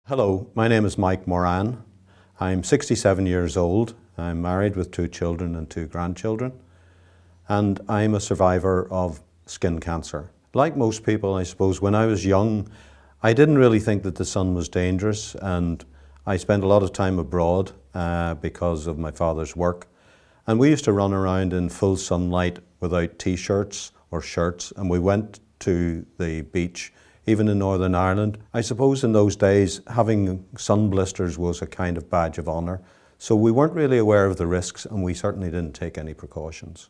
Hello, my name is Mike Moran. I'm 67 years old. I'm married with 2 children and 2 grandchildren, and I'm a survivor of skin cancer. Like most people, I suppose, when I was young, I didn't really think that the sun was dangerous, and I spent a lot of time abroad because of my father's work. And we used to run around in full sunlight without t-shirts or shirts, and we went to the beach even in Northern Ireland. I suppose in those days, having sun blisters was a kind of badge of honour. So we weren't really aware of the risks, and we certainly didn't take any precautions.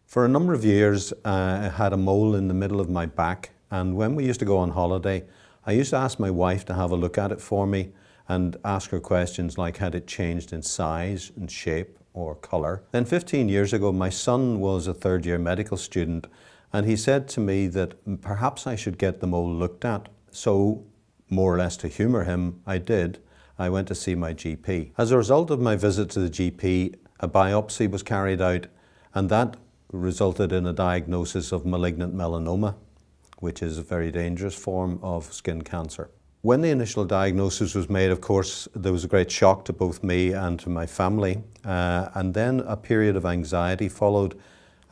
For a number of years, I had a mole in the middle of my back, and when we used to go on holiday, I used to ask my wife to have a look at it for me and ask her questions like, had it changed in size and shape or colour? Then 15 years ago, my son was a third-year medical student, and he said to me that perhaps I should get the mole looked at. So, more or less to humour him, I did. I went to see my GP. As a result of my visit to the GP, a biopsy was carried out, and that resulted in a diagnosis of malignant melanoma, which is a very dangerous form of skin cancer. When the initial diagnosis was made, of course, there was a great shock to both me and to my family, and then a period of anxiety followed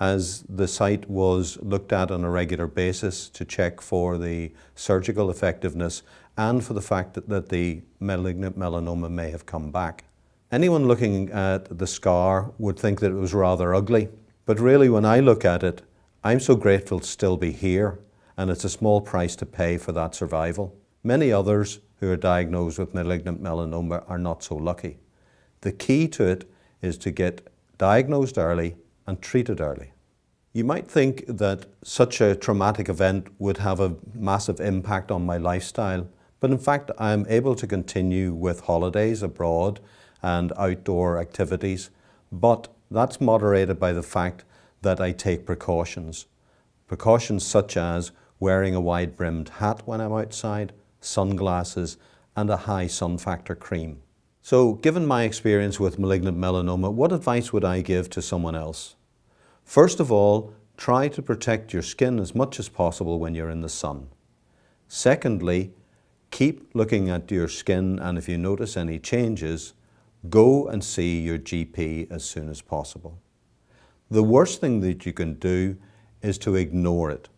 as the site was looked at on a regular basis to check for the surgical effectiveness and for the fact that the malignant melanoma may have come back. Anyone looking at the scar would think that it was rather ugly, but really when I look at it, I'm so grateful to still be here, and it's a small price to pay for that survival. Many others who are diagnosed with malignant melanoma are not so lucky. The key to it is to get diagnosed early and treated early. You might think that such a traumatic event would have a massive impact on my lifestyle, but in fact I'm able to continue with holidays abroad and outdoor activities, but that's moderated by the fact that I take precautions. Precautions such as wearing a wide-brimmed hat when I'm outside, sunglasses, and a high sun factor cream. So, given my experience with malignant melanoma, what advice would I give to someone else? First of all, try to protect your skin as much as possible when you're in the sun. Secondly, keep looking at your skin, and if you notice any changes, go and see your GP as soon as possible. The worst thing that you can do is to ignore it.